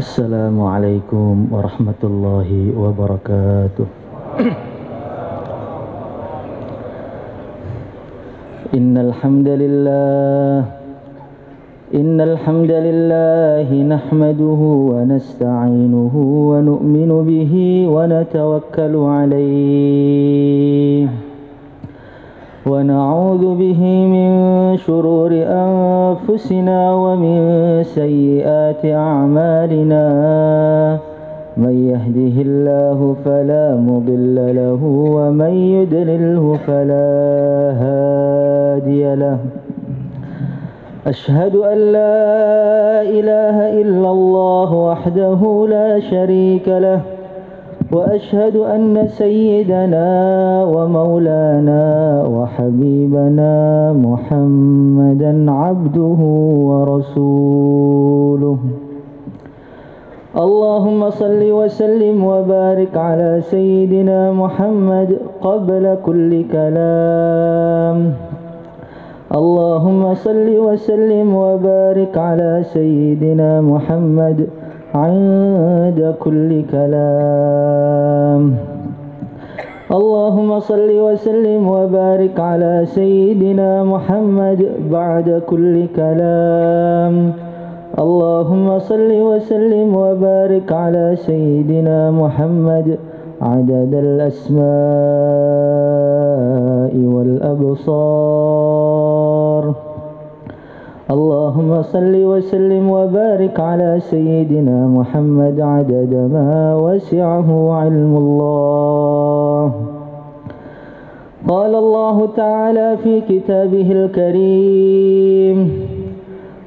Assalamualaikum warahmatullahi wabarakatuh. Innal hamdalillah nahmaduhu wa nasta'inuhu wa nu'minu bihi wa natawakkalu alayhi wa na'udzu bihi min shururi anfusina wa min sayyiati a'malina man yahdihillahu fala mudilla lahu wa man yudlilhu fala hadiya lahu. Ashhadu an la ilaha illallah wahdahu la sharika lahu وأشهد أن سيدنا ومولانا وحبيبنا محمدا عبده ورسوله اللهم صل وسلم وبارك على سيدنا محمد قبل كل كلام اللهم صل وسلم وبارك على سيدنا محمد عند كل كلام اللهم صل وسلم وبارك على سيدنا محمد بعد كل كلام اللهم صل وسلم وبارك على سيدنا محمد عدد الأسماء والأبصار اللهم صل وسلم وبارك على سيدنا محمد عدد ما وسعه علم الله قال الله تعالى في كتابه الكريم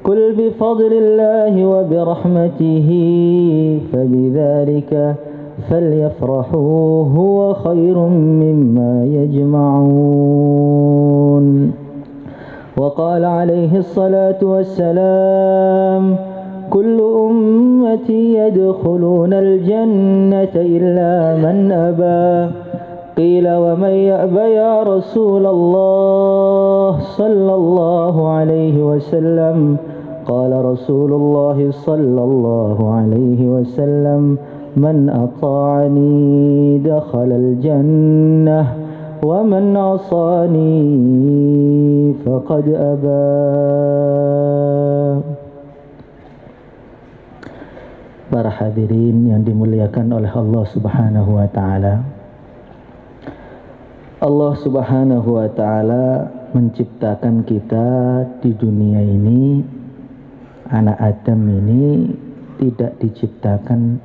قل بفضل الله وبرحمته فبذلك فليفرحوا هو خير مما يجمعون وقال عليه الصلاة والسلام كل أمتي يدخلون الجنة إلا من أبى قيل ومن يأبى يا رسول الله صلى الله عليه وسلم قال رسول الله صلى الله عليه وسلم من أطاعني دخل الجنة ومن عصاني فقد أبى. Para hadirin yang dimuliakan oleh Allah Subhanahu wa taala. Allah Subhanahu wa taala menciptakan kita di dunia ini, anak Adam ini tidak diciptakan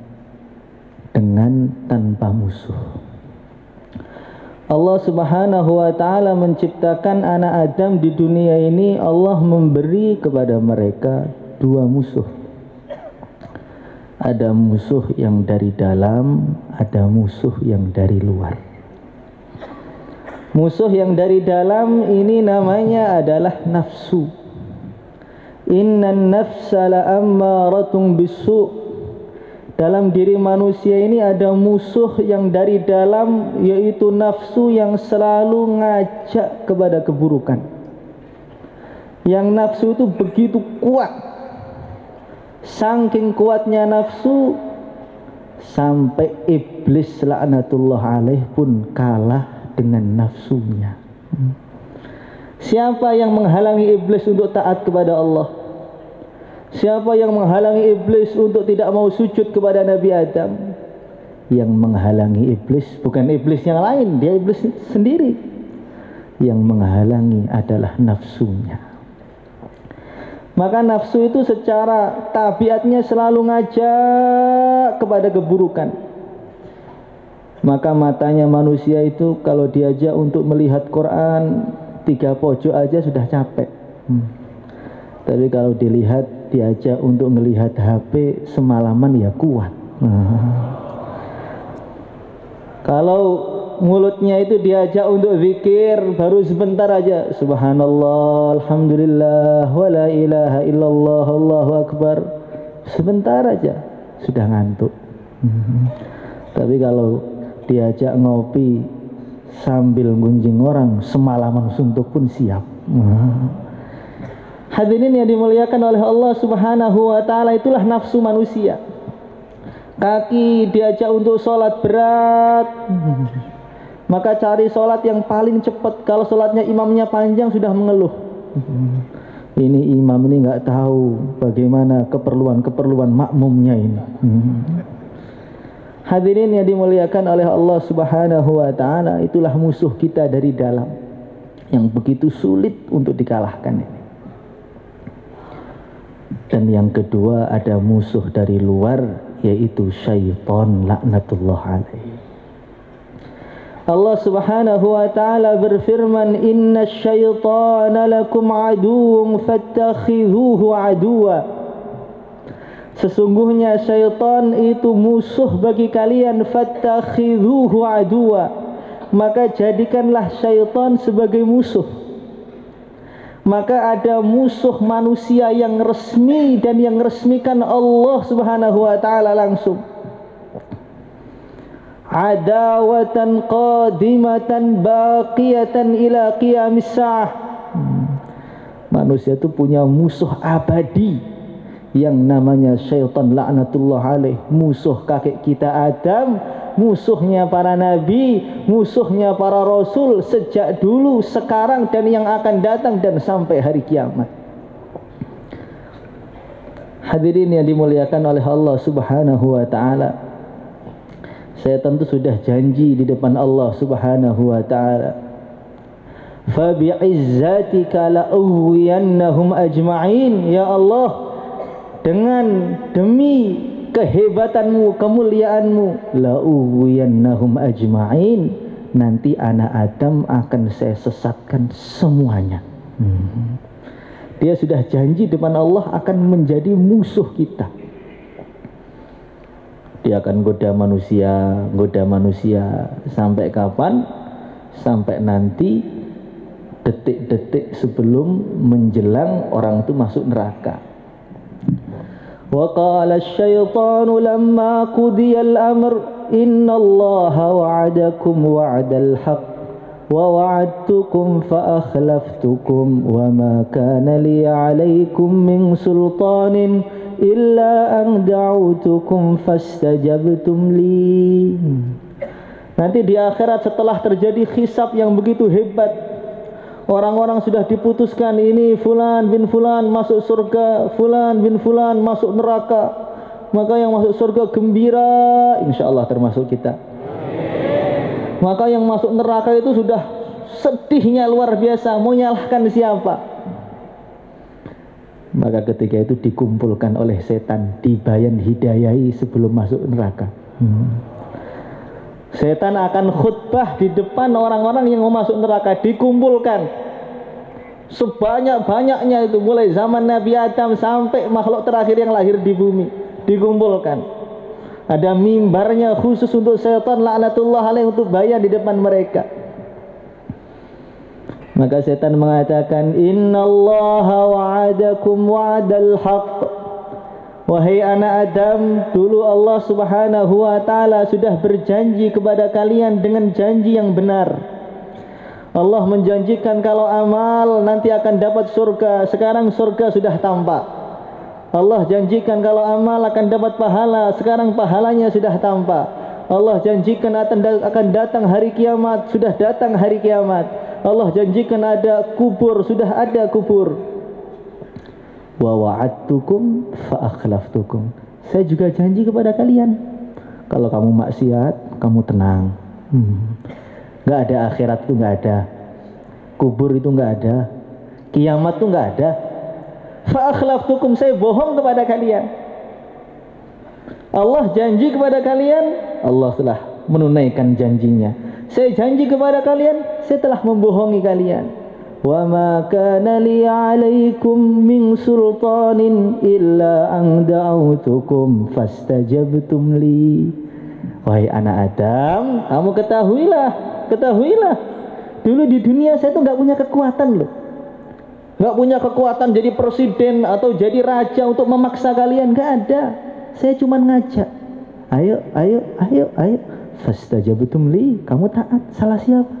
dengan tanpa musuh. Allah Subhanahu wa ta'ala menciptakan anak Adam di dunia ini. Allah memberi kepada mereka dua musuh. Ada musuh yang dari dalam, ada musuh yang dari luar. Musuh yang dari dalam ini namanya adalah nafsu. Innan nafsa la'ammaratun bisu'. Dalam diri manusia ini ada musuh yang dari dalam, yaitu nafsu yang selalu ngajak kepada keburukan. Yang nafsu itu begitu kuat. Saking kuatnya nafsu sampai iblis laknatullah alaih pun kalah dengan nafsunya. Siapa yang menghalangi iblis untuk taat kepada Allah? Siapa yang menghalangi iblis untuk tidak mau sujud kepada Nabi Adam? Yang menghalangi iblis bukan iblis yang lain, dia iblis sendiri. Yang menghalangi adalah nafsunya. Maka nafsu itu secara tabiatnya selalu ngajak kepada keburukan. Maka matanya manusia itu kalau diajak untuk melihat Quran 3 pojok aja sudah capek. Tapi kalau diajak untuk melihat HP semalaman ya kuat. Kalau mulutnya itu diajak untuk zikir baru sebentar aja, subhanallah, alhamdulillah, wala ilaha illallah, allahu akbar, sebentar aja sudah ngantuk. Tapi kalau diajak ngopi sambil gunjing orang semalaman suntuk pun siap. Hadirin yang dimuliakan oleh Allah Subhanahu wa taala, itulah nafsu manusia. Kaki diajak untuk sholat berat, maka cari sholat yang paling cepat. Kalau sholatnya imamnya panjang sudah mengeluh, ini imam ini nggak tahu bagaimana keperluan makmumnya ini. Hadirin yang dimuliakan oleh Allah Subhanahu wa taala, itulah musuh kita dari dalam yang begitu sulit untuk dikalahkan ini. Dan yang kedua ada musuh dari luar, yaitu syaitan laknatullah alaihi. Allah Subhanahu wa taala berfirman, "Inna syaitana lakum aduwwun fattakhidhuhu aduwwa." Sesungguhnya syaitan itu musuh bagi kalian, fattakhidhuhu aduwwa, maka jadikanlah syaitan sebagai musuh. Maka ada musuh manusia yang resmi dan yang resmikan Allah Subhanahu wa taala langsung. Adawatan qadimatan baqiyatan ila qiyamis sa'ah. Manusia itu punya musuh abadi yang namanya syaitan laknatullah alaih. Musuh kakek kita Adam, musuhnya para nabi, musuhnya para rasul sejak dulu, sekarang, dan yang akan datang, dan sampai hari kiamat. Hadirin yang dimuliakan oleh Allah Subhanahu wa ta'ala, saya tentu sudah janji di depan Allah Subhanahu wa ta'ala, fabi'izzatika la'uwiyannahum ajma'in. Ya Allah, dengan demi kehebatanmu, kemuliaanmu, la'uwiyannahum ajma'in, nanti anak Adam akan saya sesatkan semuanya. Dia sudah janji depan Allah akan menjadi musuh kita. Dia akan goda manusia sampai kapan? Sampai nanti detik-detik sebelum menjelang orang itu masuk neraka. Wa qala asy-syaitanu lamma qudiya al-amr innallaha wa'adakum wa'dal haqq wa wa'adtukum fa akhlaftukum wa ma kana li 'alaykum min sultanin illa an da'utukum fastajabtum li. Nanti di akhirat setelah terjadi hisab yang begitu hebat, orang-orang sudah diputuskan, ini fulan bin fulan masuk surga, fulan bin fulan masuk neraka. Maka yang masuk surga gembira, insyaallah termasuk kita. Maka yang masuk neraka itu sudah sedihnya luar biasa, mau nyalahkan siapa? Maka ketika itu dikumpulkan oleh setan, dibayan hidayahi sebelum masuk neraka. Setan akan khutbah di depan orang-orang yang mau masuk neraka, dikumpulkan sebanyak-banyaknya itu, mulai zaman Nabi Adam sampai makhluk terakhir yang lahir di bumi, dikumpulkan. Ada mimbarnya khusus untuk setan laknatullah alaih untuk bayan di depan mereka. Maka setan mengatakan, innallaha wa'adakum wa'dal haqq. Wahai anak Adam, dulu Allah Subhanahu wa ta'ala sudah berjanji kepada kalian dengan janji yang benar. Allah menjanjikan kalau amal nanti akan dapat surga. Sekarang surga sudah tampak. Allah janjikan kalau amal akan dapat pahala. Sekarang pahalanya sudah tampak. Allah janjikan akan datang hari kiamat. Sudah datang hari kiamat. Allah janjikan ada kubur. Sudah ada kubur. Wa wa'adtukum fa akhlaftukum. Saya juga janji kepada kalian, kalau kamu maksiat, kamu tenang. Nggak ada akhirat itu, nggak ada kubur itu, nggak ada kiamat itu, nggak ada. Fa akhlaftukum, saya bohong kepada kalian. Allah janji kepada kalian, Allah telah menunaikan janjinya. Saya janji kepada kalian, saya telah membohongi kalian. Wa ma kana li 'alaikum min sultanin illa an da'utukum fastajabtum li. Wahai anak Adam, kamu ketahuilah, dulu di dunia saya tuh nggak punya kekuatan loh, nggak punya kekuatan jadi presiden atau jadi raja untuk memaksa kalian, nggak ada. Saya cuma ngajak, ayo, fastajabtum li, kamu taat. Salah siapa?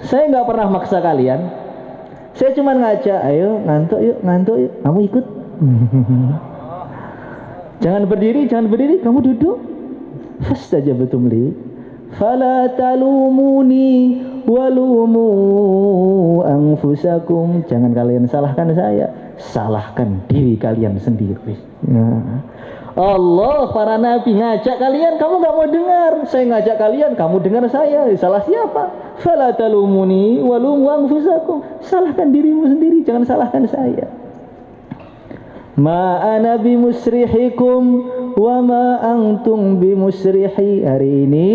Saya nggak pernah maksa kalian, saya cuma ngajak, ayo ngantuk yuk, kamu ikut. Jangan berdiri, kamu duduk. Fastajabtum li fala talumuni walumu anfusakum. Jangan kalian salahkan saya, salahkan diri kalian sendiri. Nah, Allah, para nabi ngajak kalian, kamu gak mau dengar. Saya ngajak kalian, kamu dengar saya. Salah siapa? Fala talumuni walumu anfusakum. Salahkan dirimu sendiri, jangan salahkan saya. Ma ana bimusrihikum wa ma antum bimusrihi. Hari ini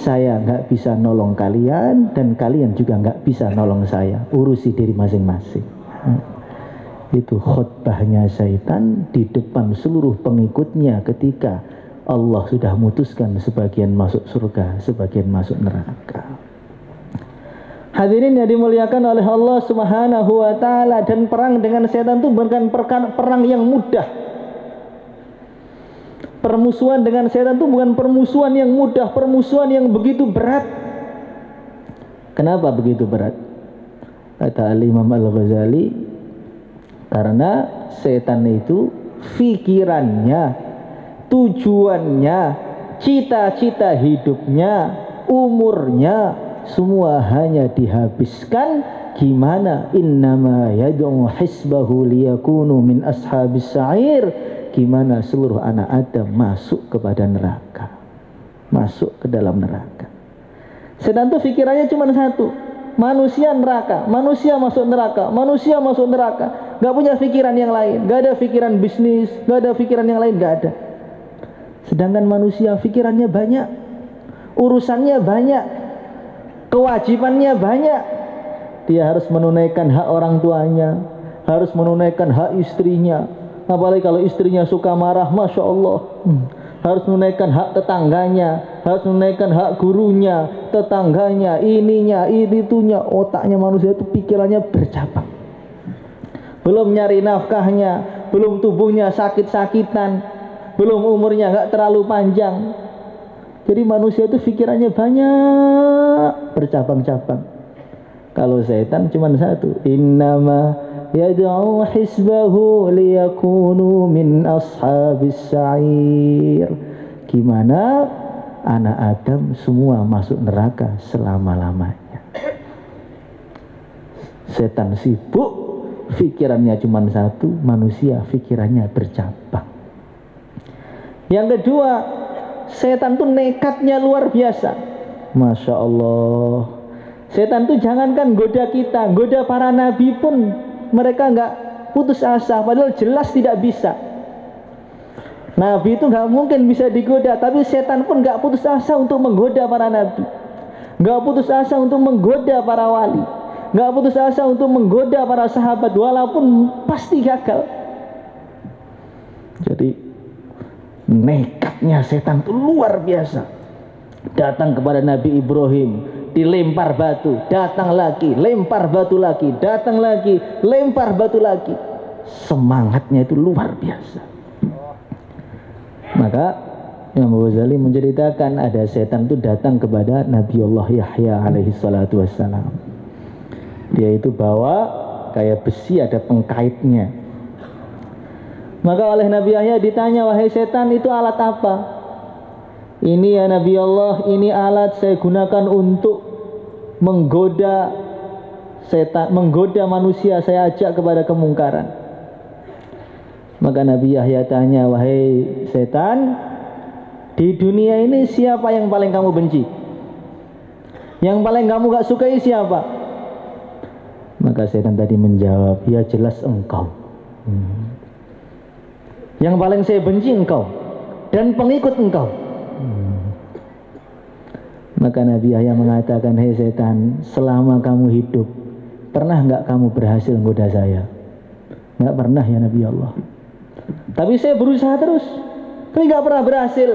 saya nggak bisa nolong kalian dan kalian juga nggak bisa nolong saya. Urusi diri masing-masing. Itu khutbahnya syaitan di depan seluruh pengikutnya ketika Allah sudah memutuskan sebagian masuk surga, sebagian masuk neraka. Hadirin yang dimuliakan oleh Allah Subhanahu wa taala, dan perang dengan setan itu bukan perang yang mudah. Permusuhan dengan setan itu bukan permusuhan yang mudah, permusuhan yang begitu berat. Kenapa begitu berat? Kata Imam Al-Ghazali, karena setan itu pikirannya, tujuannya, cita-cita hidupnya, umurnya semua hanya dihabiskan gimana innama yad'u hisbahu liyakunu min ashabis sa'ir, gimana seluruh anak Adam masuk kepada neraka, masuk ke dalam neraka. Setan itu pikirannya cuma satu, manusia neraka, manusia masuk neraka, manusia masuk neraka. Gak punya pikiran yang lain, gak ada pikiran bisnis, gak ada pikiran yang lain, gak ada. Sedangkan manusia pikirannya banyak, urusannya banyak, kewajibannya banyak. Dia harus menunaikan hak orang tuanya, harus menunaikan hak istrinya. Apalagi kalau istrinya suka marah, Masya Allah. Harus menunaikan hak tetangganya, harus menunaikan hak gurunya, tetangganya, ininya, itunya. Otaknya manusia itu pikirannya bercabang. Belum nyari nafkahnya, belum tubuhnya sakit-sakitan, belum umurnya gak terlalu panjang. Jadi manusia itu pikirannya banyak, bercabang-cabang. Kalau setan cuma satu, innama yad'u hisbahu liyakunu min ashabis sa'ir. Gimana anak Adam semua masuk neraka selama-lamanya. Setan sibuk, pikirannya cuma satu, manusia pikirannya bercabang. Yang kedua, setan tuh nekatnya luar biasa. Masya Allah. Setan tuh jangankan goda kita, goda para nabi pun mereka nggak putus asa, padahal jelas tidak bisa. Nabi itu nggak mungkin bisa digoda, tapi setan pun nggak putus asa untuk menggoda para nabi, nggak putus asa untuk menggoda para wali, nggak putus asa untuk menggoda para sahabat, walaupun pasti gagal. Jadi nekatnya setan itu luar biasa. Datang kepada Nabi Ibrahim, dilempar batu, datang lagi, lempar batu lagi, datang lagi, lempar batu lagi. Semangatnya itu luar biasa. Maka Imam Ghazali menceritakan ada setan itu datang kepada Nabi Allah Yahya alaihi salatu wassalam. Dia itu bawa kayak besi, ada pengkaitnya. Maka oleh Nabi Yahya ditanya, wahai setan, itu alat apa? Ini ya Nabi Allah, ini alat saya gunakan untuk menggoda setan, menggoda manusia, saya ajak kepada kemungkaran. Maka Nabi Yahya tanya, wahai setan, di dunia ini siapa yang paling kamu benci? Yang paling kamu gak sukai siapa? Maka setan tadi menjawab, ya jelas engkau. Yang paling saya benci engkau dan pengikut engkau. Maka Nabi Yahya mengatakan, hei setan, selama kamu hidup pernah nggak kamu berhasil menggoda saya? Nggak pernah ya Nabi Allah. Tapi saya berusaha terus, tapi nggak pernah berhasil.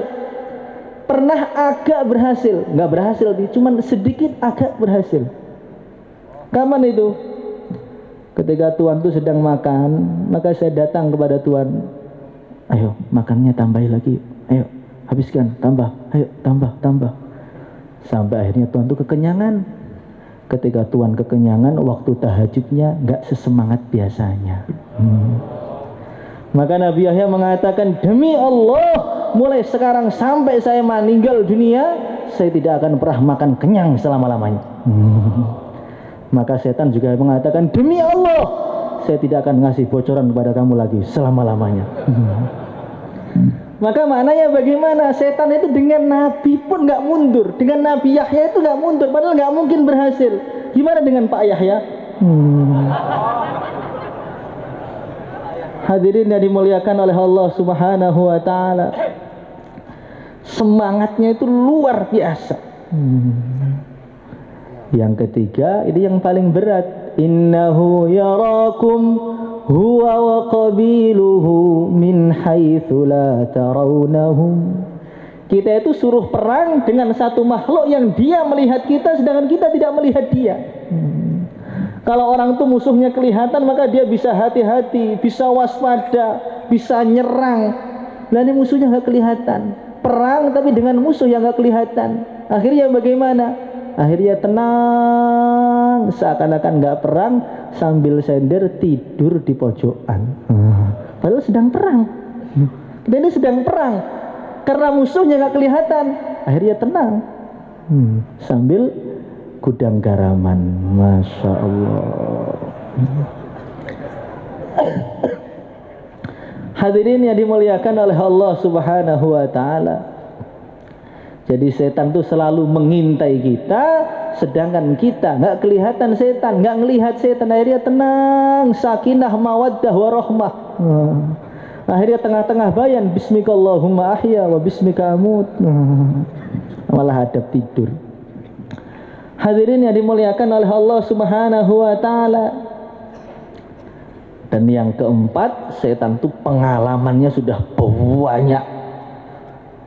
Pernah agak berhasil, nggak berhasil, cuman sedikit agak berhasil. Kapan itu? Ketika Tuhan itu sedang makan, maka saya datang kepada Tuhan, ayo makannya tambah lagi, ayo habiskan, tambah, ayo tambah. Sampai akhirnya Tuhan itu kekenyangan. Ketika Tuhan kekenyangan, waktu tahajudnya nggak sesemangat biasanya. Maka Nabi Yahya mengatakan, demi Allah, mulai sekarang sampai saya meninggal dunia, saya tidak akan pernah makan kenyang selama-lamanya. Maka setan juga mengatakan, demi Allah, saya tidak akan ngasih bocoran kepada kamu lagi selama-lamanya. Maka maknanya bagaimana? Setan itu dengan Nabi pun nggak mundur, dengan Nabi Yahya itu nggak mundur, padahal nggak mungkin berhasil. Gimana dengan Pak Yahya? Hadirin yang dimuliakan oleh Allah Subhanahu wa Ta'ala, semangatnya itu luar biasa. Yang ketiga, ini yang paling berat, innahu yarakum huwa wa qabiluhu min haitsu la tarawnahum. Kita itu suruh perang dengan satu makhluk yang dia melihat kita sedangkan kita tidak melihat dia. Kalau orang itu musuhnya kelihatan, maka dia bisa hati-hati, bisa waspada, bisa nyerang. Nah, ini musuhnya nggak kelihatan. Perang tapi dengan musuh yang nggak kelihatan. Akhirnya bagaimana? Akhirnya tenang, seakan-akan nggak perang, sambil sender tidur di pojokan. Padahal sedang perang. Kita ini sedang perang. Karena musuhnya nggak kelihatan, akhirnya tenang, sambil gudang garaman. Masya Allah. Hadirin yang dimuliakan oleh Allah Subhanahu wa Ta'ala, jadi setan itu selalu mengintai kita, sedangkan kita nggak kelihatan setan, nggak ngelihat setan. Akhirnya tenang, sakinah, mawaddah, warahmah. Akhirnya tengah-tengah bayan, bismikallahumma ahya wa bismika amut. Malah hadap tidur. Hadirin yang dimuliakan oleh Allah Subhanahu wa Ta'ala. Dan yang keempat, setan itu pengalamannya sudah banyak.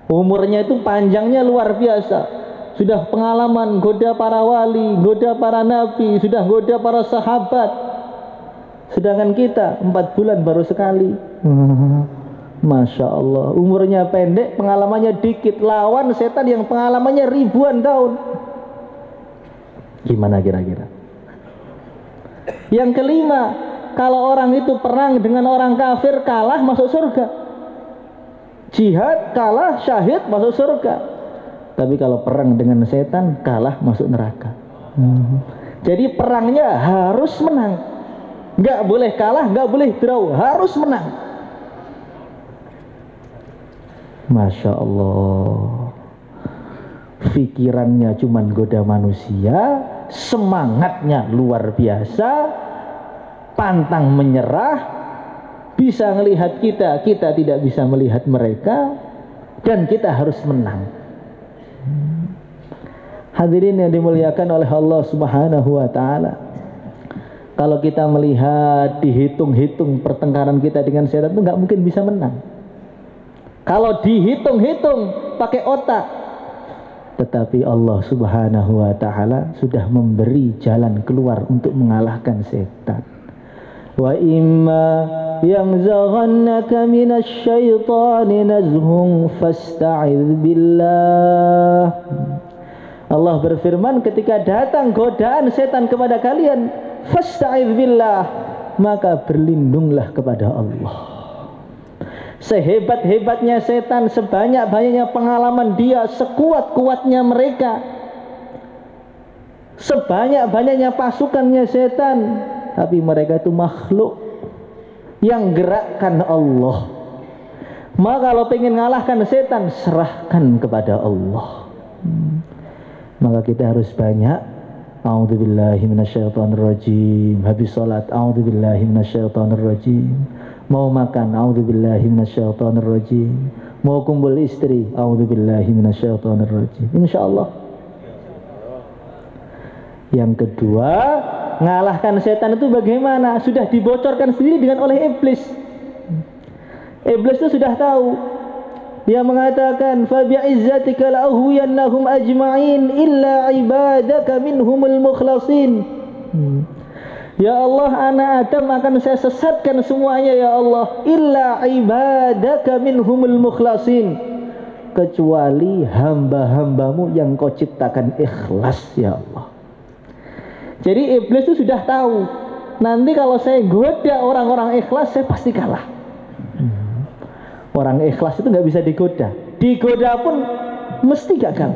Umurnya itu panjangnya luar biasa. Sudah pengalaman goda para wali, goda para nabi, sudah goda para sahabat. Sedangkan kita 4 bulan baru sekali. Masya Allah, umurnya pendek, pengalamannya dikit. Lawan setan yang pengalamannya ribuan tahun. Gimana kira-kira? Yang kelima, kalau orang itu perang dengan orang kafir, kalah masuk surga. Jihad kalah, syahid masuk surga. Tapi kalau perang dengan setan, kalah masuk neraka. Jadi perangnya harus menang. Nggak boleh kalah, nggak boleh draw, harus menang. Masya Allah. Pikirannya cuman goda manusia, semangatnya luar biasa, pantang menyerah, bisa melihat kita, kita tidak bisa melihat mereka, dan kita harus menang. Hadirin yang dimuliakan oleh Allah Subhanahu wa Ta'ala, kalau kita melihat, dihitung-hitung pertengkaran kita dengan setan itu nggak mungkin bisa menang. Kalau dihitung-hitung pakai otak, tetapi Allah Subhanahu wa Ta'ala sudah memberi jalan keluar untuk mengalahkan setan. Wa imma yanzaghannaka minasyaitani nazghun fasta'idz billah. Allah berfirman, ketika datang godaan setan kepada kalian, fasta'idz billah, maka berlindunglah kepada Allah. Sehebat-hebatnya setan, sebanyak-banyaknya pengalaman dia, sekuat-kuatnya mereka, sebanyak-banyaknya pasukannya setan, tapi mereka itu makhluk yang gerakkan Allah. Maka kalau pengen ngalahkan setan, serahkan kepada Allah. Maka kita harus banyak a'udzubillahi minasyaitonirrajim, habis salat a'udzubillahi minasyaitonirrajim, mau makan a'udzubillahi minasyaitonirrajim, mau kumpul istri a'udzubillahi minasyaitonirrajim, insyaallah. Yang kedua, ngalahkan setan itu bagaimana? Sudah dibocorkan sendiri oleh iblis. Iblis itu sudah tahu. Dia mengatakan, fa bi'izzatika la'uhwiyannahum ajma'in illa ibadaka minhumul mukhlasin. Ya Allah, anak Adam akan saya sesatkan semuanya ya Allah, illa ibadaka minhumul mukhlasin, kecuali hamba-hambamu yang kau ciptakan ikhlas ya Allah. Jadi iblis itu sudah tahu, nanti kalau saya goda orang-orang ikhlas, saya pasti kalah. Orang ikhlas itu nggak bisa digoda. Digoda pun mesti gagal.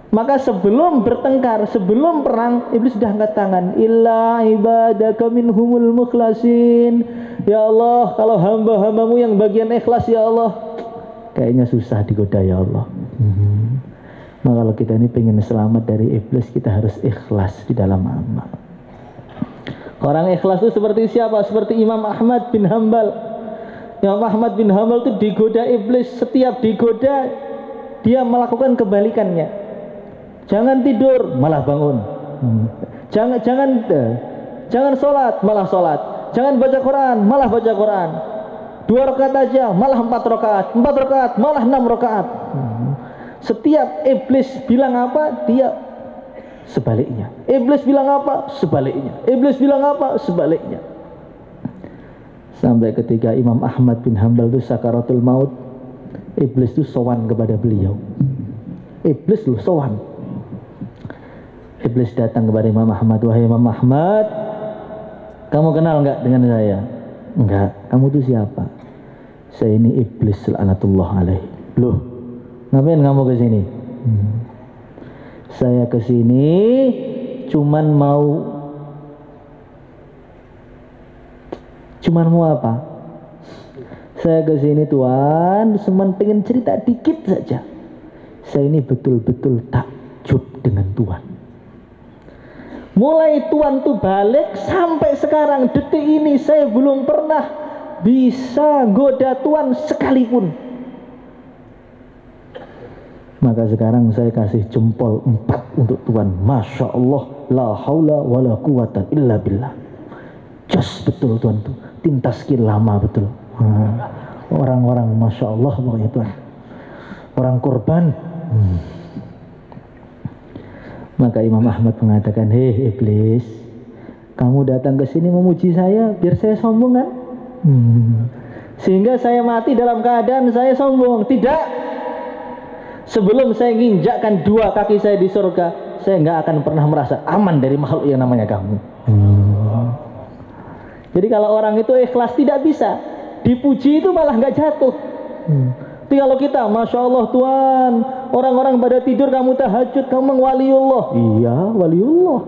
Maka sebelum bertengkar, sebelum perang, iblis sudah angkat tangan. Illa ibadaka minhumul mukhlasin. Ya Allah, kalau hamba-hambamu yang bagian ikhlas ya Allah, kayaknya susah digoda ya Allah. Maka kalau kita ini pengen selamat dari iblis, kita harus ikhlas di dalam amal. Orang ikhlas itu seperti siapa? Seperti Imam Ahmad bin Hambal. Imam Ahmad bin Hambal itu digoda iblis. Setiap digoda, dia melakukan kebalikannya. Jangan tidur, malah bangun. Jangan sholat, malah sholat. Jangan baca Quran, malah baca Quran. 2 rakaat aja, malah 4 rakaat. 4 rakaat, malah 6 rakaat. Setiap iblis bilang apa, dia sebaliknya. Iblis bilang apa, sebaliknya. Iblis bilang apa, sebaliknya. Sampai ketika Imam Ahmad bin Hambal itu sakaratul maut, iblis itu sowan kepada beliau. Iblis loh sowan. Iblis datang kepada Imam Ahmad. Wahai Imam Ahmad, kamu kenal enggak dengan saya? Enggak. Kamu itu siapa? Saya ini iblis laknatullah alaih. Loh, ngapain kamu ke sini? Saya ke sini cuman mau apa? Saya ke sini Tuhan, cuman pengen cerita dikit saja. Saya ini betul-betul takjub dengan Tuhan. Mulai Tuhan tuh balik sampai sekarang detik ini saya belum pernah bisa goda Tuhan sekalipun. Maka sekarang saya kasih jempol 4 untuk Tuhan. Masya Allah, la haula wa la quwata illa billah. Just betul Tuhan tuh, tinta skill lama betul. Orang-orang Masya Allah pokoknya Tuhan. Orang korban. Maka Imam Ahmad mengatakan, hei iblis, kamu datang ke sini memuji saya biar saya sombong kan? Sehingga saya mati dalam keadaan saya sombong. Tidak. Sebelum saya nginjakkan 2 kaki saya di surga, saya nggak akan pernah merasa aman dari makhluk yang namanya kamu. Jadi kalau orang itu ikhlas tidak bisa. Dipuji itu malah nggak jatuh. Tapi kalau kita, Masya Allah Tuhan, orang-orang pada tidur kamu tahajud, kamu waliullah. Iya, waliullah.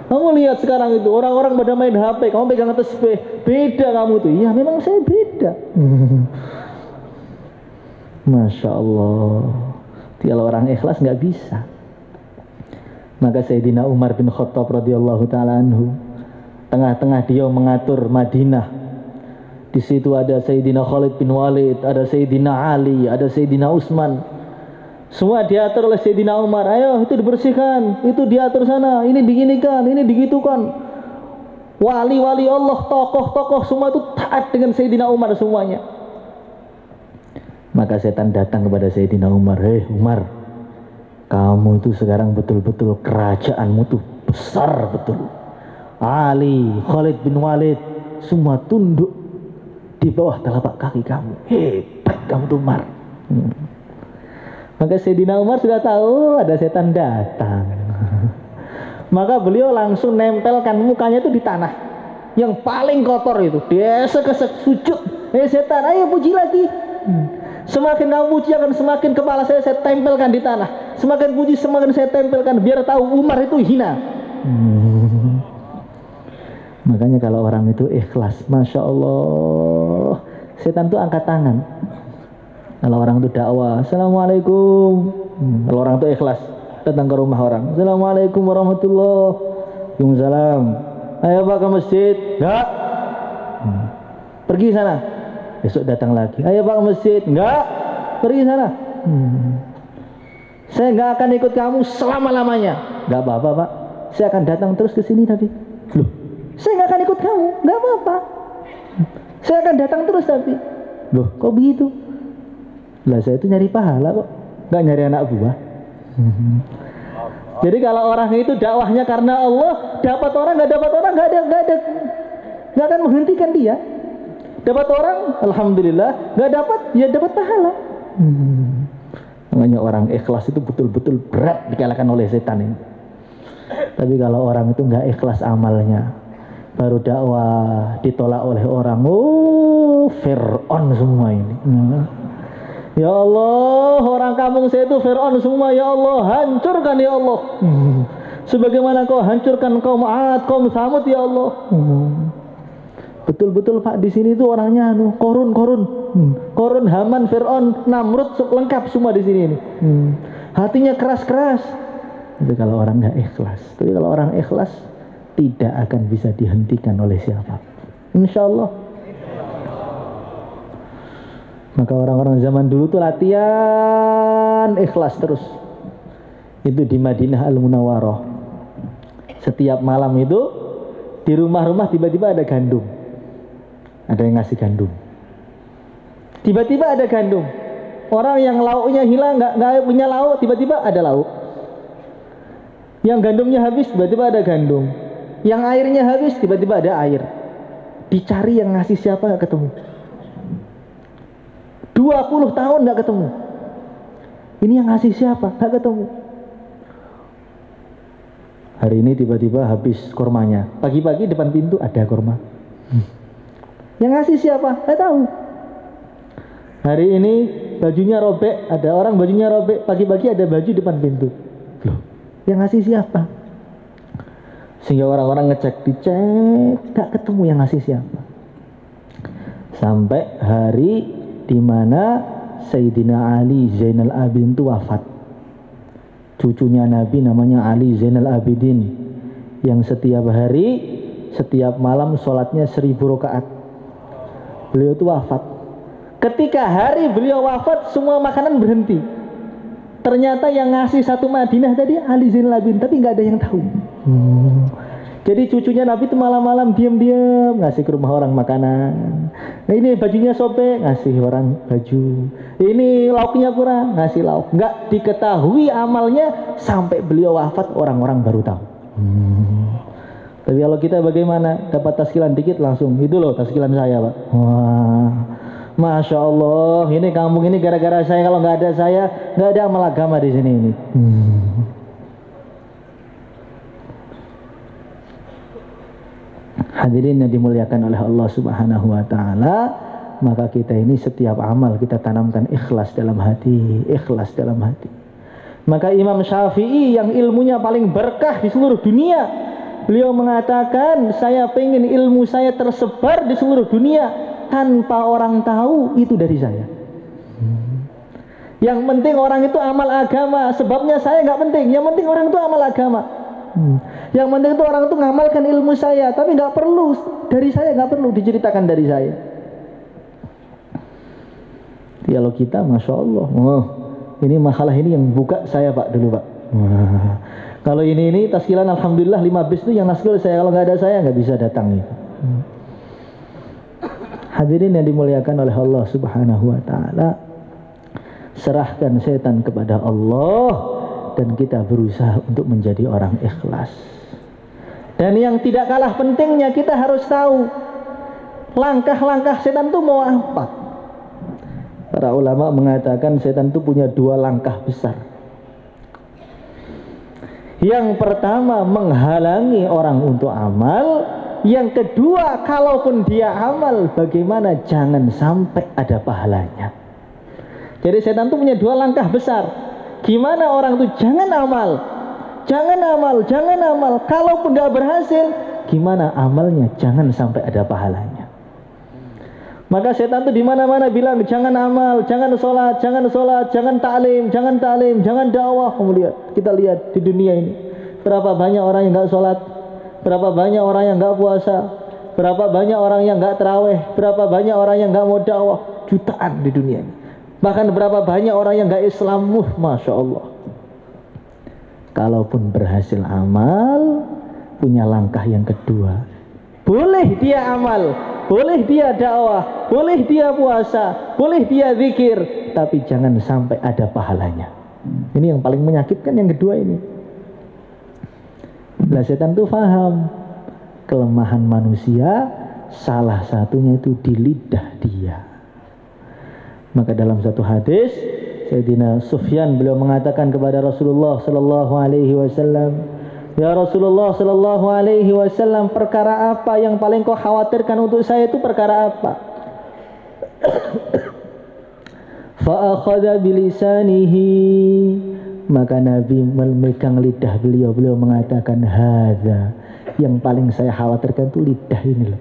Kamu lihat sekarang itu, orang-orang pada main HP, kamu pegang tasbih, beda kamu tuh. Iya, memang saya beda. Masya Allah. Kalau orang ikhlas nggak bisa. Maka Sayyidina Umar bin Khattab radhiyallahu ta'ala anhu, tengah-tengah dia mengatur Madinah. Di situ ada Sayyidina Khalid bin Walid, ada Sayyidina Ali, ada Sayyidina Utsman. Semua diatur oleh Sayyidina Umar. Ayo itu dibersihkan, itu diatur sana, ini diginikan, ini digitukan. Wali-wali Allah, tokoh-tokoh semua itu taat dengan Sayyidina Umar semuanya. Maka setan datang kepada Sayyidina Umar. Hei Umar, kamu itu sekarang betul-betul kerajaanmu tuh besar betul. Ali, Khalid bin Walid, semua tunduk di bawah telapak kaki kamu. Hebat kamu tuh Umar. Maka Sayyidina Umar sudah tahu ada setan datang. Maka beliau langsung nempelkan mukanya itu di tanah yang paling kotor itu. Dia sekesek sujud. Setan, ayo puji lagi. Semakin kamu puji akan semakin kepala saya tempelkan di tanah. Semakin puji semakin saya tempelkan biar tahu Umar itu hina. Makanya kalau orang itu ikhlas, Masya Allah, setan itu angkat tangan. Kalau orang itu dakwah, Assalamualaikum. Kalau orang itu ikhlas, datang ke rumah orang, Assalamualaikum warahmatullahi wabarakatuh. Waalaikumsalam. Ayo Pak ke masjid. Enggak. Pergi sana. Besok datang lagi. Ayo Pak ke masjid. Enggak. Pergi sana. Saya enggak akan ikut kamu selama-lamanya. Enggak apa-apa Pak. Saya akan datang terus ke sini tapi. Loh, saya nggak akan ikut kamu, nggak apa-apa. Saya akan datang terus tapi. Loh, kok begitu? Lah saya itu nyari pahala kok, nggak nyari anak buah. Jadi kalau orang itu dakwahnya karena Allah, dapat orang nggak dapat orang nggak akan menghentikan dia. Dapat orang, alhamdulillah. Nggak dapat, ya dapat pahala. Makanya orang ikhlas itu betul-betul berat dikalahkan oleh setan ini. Tapi kalau orang itu nggak ikhlas amalnya, baru dakwah ditolak oleh orang, oh Fir'aun semua ini. Ya Allah, orang kampung saya itu Fir'aun semua. Ya Allah, hancurkan ya Allah. Sebagaimana kau hancurkan kaum Ad, kaum Samud ya Allah. Betul-betul Pak, di sini tuh orangnya Korun, Haman, Fir'aun, Namrud lengkap semua di sini ini. Hatinya keras-keras. Tapi kalau orang nggak ikhlas, kalau orang ikhlas tidak akan bisa dihentikan oleh siapa. Insya Allah. Maka orang-orang zaman dulu tuh latihan ikhlas terus. Itu di Madinah Al-Munawwarah. Setiap malam itu di rumah-rumah tiba-tiba ada gandum. Ada yang ngasih gandum. Tiba-tiba ada gandum. Orang yang lauknya hilang, nggak punya lauk, tiba-tiba ada lauk. Yang gandumnya habis, tiba-tiba ada gandum. Yang airnya habis, tiba-tiba ada air. Dicari yang ngasih siapa, nggak ketemu. 20 tahun nggak ketemu. Ini yang ngasih siapa, nggak ketemu. Hari ini tiba-tiba habis kurmanya. Pagi-pagi depan pintu ada kurma. Yang ngasih siapa? Nggak tahu. Hari ini bajunya robek, ada orang bajunya robek. Pagi-pagi ada baju depan pintu. Loh, yang ngasih siapa? Sehingga orang-orang dicek, nggak ketemu yang ngasih siapa. Sampai hari di mana Sayyidina Ali Zainal Abidin itu wafat. Cucunya Nabi namanya Ali Zainal Abidin, yang setiap hari, setiap malam sholatnya 1000 rakaat. Beliau itu wafat. Ketika hari beliau wafat, semua makanan berhenti. Ternyata yang ngasih satu Madinah tadi Ali Zainal Abidin, tapi nggak ada yang tahu. Jadi cucunya Nabi itu malam-malam diam-diam ngasih ke rumah orang makanan. Nah, ini bajunya sobek, ngasih orang baju. Ini lauknya kurang, ngasih lauk. Nggak diketahui amalnya sampai beliau wafat, orang-orang baru tahu. Tapi kalau kita bagaimana? Dapat taskilan dikit langsung, itu loh taskilan saya Pak. Wah, Masya Allah, ini kampung ini gara-gara saya. Kalau nggak ada saya, nggak ada amal agama di sini ini. Hadirin yang dimuliakan oleh Allah Subhanahu wa taala, maka kita ini setiap amal kita tanamkan ikhlas dalam hati, ikhlas dalam hati. Maka Imam Syafi'i yang ilmunya paling berkah di seluruh dunia, beliau mengatakan, saya pengen ilmu saya tersebar di seluruh dunia tanpa orang tahu itu dari saya. Yang penting orang itu amal agama, sebabnya saya nggak penting. Yang penting orang itu amal agama. Yang penting itu orang itu ngamalkan ilmu saya, tapi nggak perlu dari saya, nggak perlu diceritakan dari saya. Kalau kita, Masya Allah, ini masalah ini yang buka saya Pak dulu Pak. Kalau ini taskilan alhamdulillah 5 bis itu yang naskil saya, kalau nggak ada saya nggak bisa datang itu. Hadirin yang dimuliakan oleh Allah Subhanahu wa taala, serahkan setan kepada Allah dan kita berusaha untuk menjadi orang ikhlas. Dan yang tidak kalah pentingnya, kita harus tahu langkah-langkah setan itu mau apa. Para ulama mengatakan setan itu punya 2 langkah besar. Yang pertama, menghalangi orang untuk amal. Yang kedua, kalaupun dia amal, bagaimana jangan sampai ada pahalanya. Jadi setan itu punya 2 langkah besar. Gimana orang itu jangan amal, jangan amal, jangan amal. Kalaupun tidak berhasil, gimana amalnya jangan sampai ada pahalanya. Maka setan itu di mana-mana bilang jangan amal, jangan sholat, jangan sholat, jangan taklim, jangan taklim, jangan dakwah. Kita lihat di dunia ini berapa banyak orang yang nggak sholat, berapa banyak orang yang nggak puasa, berapa banyak orang yang nggak terawih, berapa banyak orang yang nggak mau dakwah. Jutaan di dunia ini. Bahkan berapa banyak orang yang gak Islam, Masya Allah. Kalaupun berhasil amal, punya langkah yang kedua. Boleh dia amal, boleh dia dakwah, boleh dia puasa, boleh dia zikir, tapi jangan sampai ada pahalanya. Ini yang paling menyakitkan, yang kedua ini. Nah, setan itu paham kelemahan manusia, salah satunya itu di lidah dia. Maka dalam satu hadis, Sayyidina Sufyan beliau mengatakan kepada Rasulullah sallallahu alaihi wasallam, "Ya Rasulullah sallallahu alaihi wasallam, perkara apa yang paling kau khawatirkan untuk saya itu perkara apa?" Fa akhadha bilisanihi, maka Nabi memegang lidah beliau. Beliau mengatakan, hadza, yang paling saya khawatirkan itu lidah ini loh.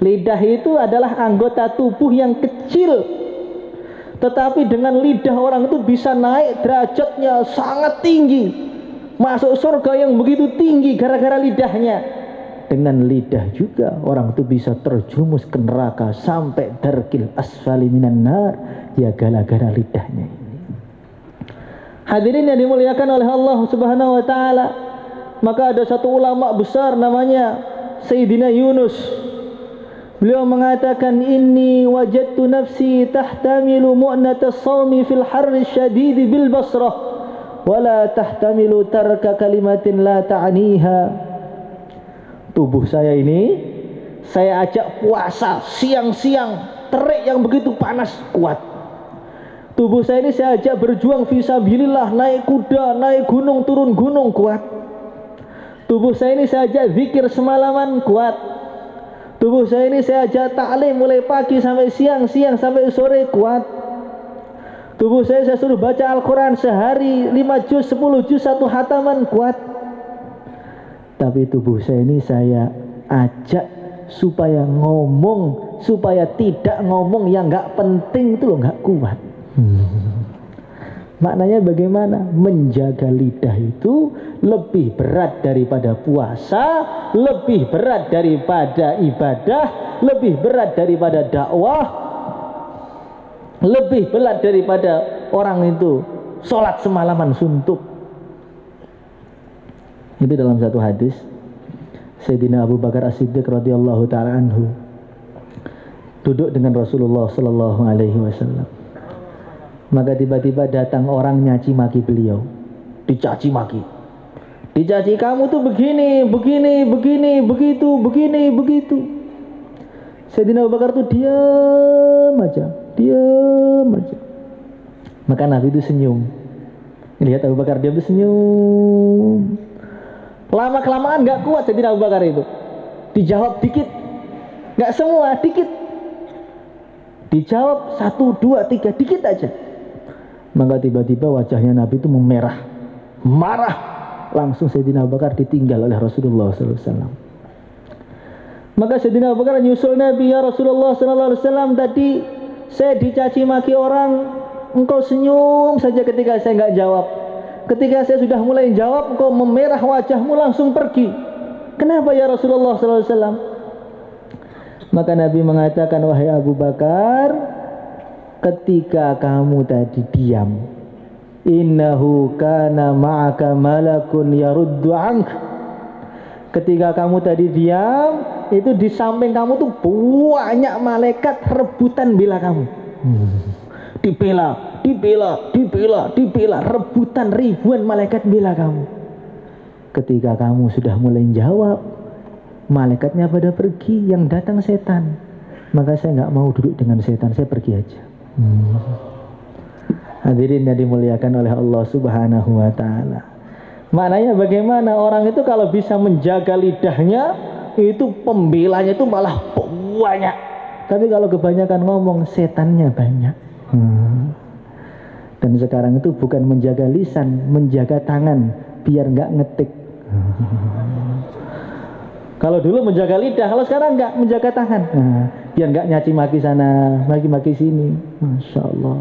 Lidah itu adalah anggota tubuh yang kecil, tetapi dengan lidah orang itu bisa naik derajatnya sangat tinggi, masuk surga yang begitu tinggi gara-gara lidahnya. Dengan lidah juga orang itu bisa terjumus ke neraka sampai darkil asfali minan nar, ya gara-gara lidahnya ini. Hadirin yang dimuliakan oleh Allah Subhanahu wa taala, maka ada satu ulama besar namanya Sayyidina Yunus. Beliau mengatakan, inni wajadtu nafsi tahtamilu mu'nata as-sawmi fil harri syadidi bil Basrah wala tahtamilu tarka kalimatin la ta'niha. Tubuh saya ini saya ajak puasa siang-siang, terik yang begitu panas kuat. Tubuh saya ini saya ajak berjuang fisabilillah, naik kuda, naik gunung, turun gunung, kuat. Tubuh saya ini saya ajak zikir semalaman, kuat. Tubuh saya ini saya ajak ta'lim mulai pagi sampai siang, siang sampai sore, kuat. Tubuh saya suruh baca Al-Quran sehari 5 juz, 10 juz, 1 hataman, kuat. Tapi tubuh saya ini saya ajak supaya ngomong, supaya tidak ngomong yang nggak penting itu loh, nggak kuat. Maknanya bagaimana? Menjaga lidah itu lebih berat daripada puasa, lebih berat daripada ibadah, lebih berat daripada dakwah, lebih berat daripada orang itu sholat semalaman suntuk. Itu dalam satu hadis Sayyidina Abu Bakar As-Siddiq radhiyallahu ta'ala anhu duduk dengan Rasulullah sallallahu alaihi wasallam. Maka tiba-tiba datang orang nyaci maki beliau, dicaci maki. Dicaci, kamu tuh begini, begini, begini, begitu, begini, begitu. Sayyidina Abu Bakar tuh diam aja. Maka Nabi itu senyum. Lihat Abu Bakar diam itu senyum. Lama-kelamaan gak kuat Sayyidina Abu Bakar itu. Dijawab dikit, gak semua, dikit. Dijawab 1, 2, 3, dikit aja. Maka tiba-tiba wajahnya Nabi itu memerah, marah. Langsung Sayyidina Abu Bakar ditinggal oleh Rasulullah SAW. Maka Sayyidina Abu Bakar nyusul Nabi, ya Rasulullah SAW, tadi saya dicaci maki orang, engkau senyum saja ketika saya gak jawab. Ketika saya sudah mulai jawab, engkau memerah wajahmu langsung pergi. Kenapa ya Rasulullah SAW? Maka Nabi mengatakan, wahai Abu Bakar, ketika kamu tadi diam, innahu kana ma'aka malakun yaruddu ank. Ketika kamu tadi diam, itu di samping kamu tuh banyak malaikat rebutan bela kamu. Dibela, rebutan ribuan malaikat bela kamu. Ketika kamu sudah mulai jawab, malaikatnya pada pergi, yang datang setan. Maka saya nggak mau duduk dengan setan, saya pergi aja. Hadirin yang dimuliakan oleh Allah Subhanahu wa ta'ala. Maknanya bagaimana orang itu kalau bisa menjaga lidahnya, itu pembelanya itu malah banyak. Tapi kalau kebanyakan ngomong, setannya banyak. Dan sekarang itu bukan menjaga lisan, menjaga tangan biar nggak ngetik. Kalau dulu menjaga lidah, kalau sekarang nggak, menjaga tangan. Biar nggak nyaci maki sana, maki-maki sini. Masya Allah.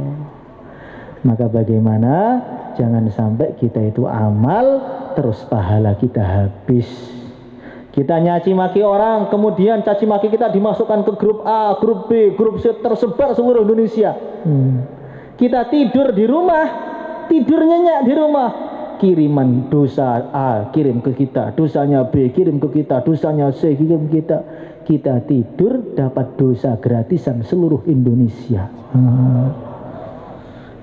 Maka bagaimana? Jangan sampai kita itu amal terus pahala kita habis. Kita nyaci maki orang, kemudian caci maki kita dimasukkan ke grup A, grup B, grup C, tersebar seluruh Indonesia. Kita tidur di rumah, tidur nyenyak di rumah, kiriman dosa A kirim ke kita, dosanya B kirim ke kita, dosanya C kirim ke kita. Kita tidur dapat dosa gratisan seluruh Indonesia.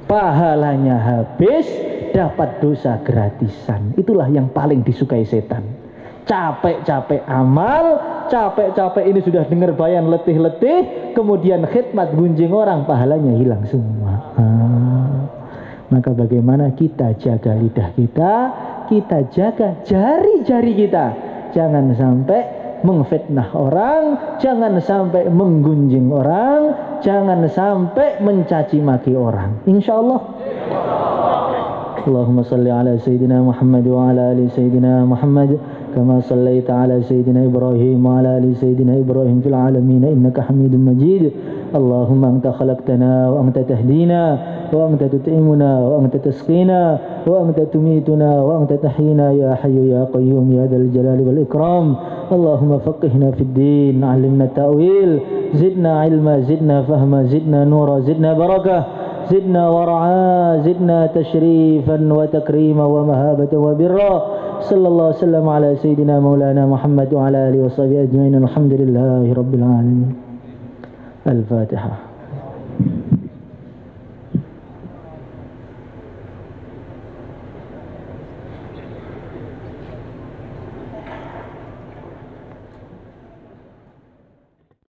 Pahalanya habis, dapat dosa gratisan. Itulah yang paling disukai setan. Capek-capek amal, capek-capek ini sudah dengar bayan letih-letih, kemudian khidmat gunjing orang, pahalanya hilang semua. Maka bagaimana kita jaga lidah kita jaga jari-jari kita. Jangan sampai mengfitnah orang, jangan sampai menggunjing orang, jangan sampai mencaci maki orang. Insyaallah. Allahumma salli ala Sayyidina Muhammad wa ala ali Sayyidina Muhammad kama sallaita ala Sayyidina Ibrahim wa ala ali Sayyidina Ibrahim fil alamin innaka Hamidum Majid. Allahumma anta khalaqtana wa anta tahdina wa anta tut'imuna wa anta tasqina wa anta tumituna wa anta tahyina ya hayyu ya qayyum ya dzal jalali wal ikram. Allahumma faqihna fid din, 'allimna ta'wil, zidna ilma, zidna fahma, zidna nura, zidna barakah, زدنا ورعا، زدنا تشريفا وتكريما ومهابة وبرا. صلى الله وسلم على سيدنا مولانا محمد وعلى آله وصحبه أجمعين. الحمد لله رب العالمين. الفاتحة.